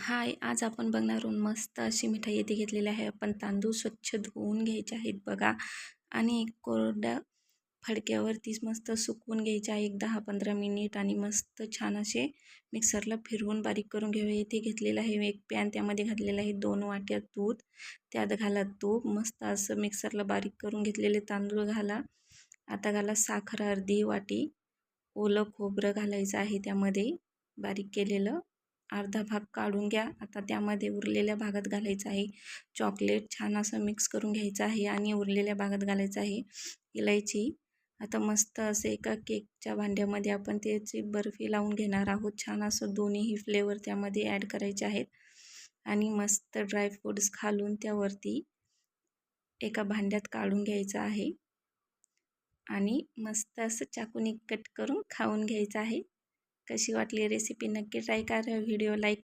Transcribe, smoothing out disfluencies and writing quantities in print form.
हाय, आज आपण बघणार आहोत मस्त अशी मिठाई येथे घेतलेली आहे. आपण तांदूळ स्वच्छ धुवून घ्यायचे आहेत बघा आणि एक कोरड्या फडक्यावरतीच मस्त सुकवून घ्यायचे आहे 10-15 मिनिट आणि मस्त छान असे मिक्सरला फिरवून बारीक करून घेऊया. इथे घेतलेलं आहे एक पॅन, त्यामध्ये घातलेलं आहे 2 वाट्या दूध, त्यात घाला तूप, मस्त असं मिक्सरला बारीक करून घेतलेले तांदूळ घाला. आता घाला साखर अर्धी वाटी, ओलं खोबरं घालायचं आहे त्यामध्ये बारीक केलेलं, अर्धा भाग काढून घ्या. आता त्यामध्ये उरलेल्या भागात घालायचं आहे चॉकलेट, छान असं मिक्स करून घ्यायचं आहे आणि उरलेल्या भागात घालायचं आहे इलायची. आता मस्त असं एका केकच्या भांड्यामध्ये आपण त्याची बर्फी लावून घेणार आहोत. छान असं दोन्हीही फ्लेवर त्यामध्ये ॲड करायचे आहेत आणि मस्त ड्रायफ्रूट्स घालून त्यावरती एका भांड्यात काढून घ्यायचं आहे आणि मस्त असं चाकूने कट करून खाऊन घ्यायचं आहे. कशी वाटली रेसिपी नक्की ट्राय करा. Video like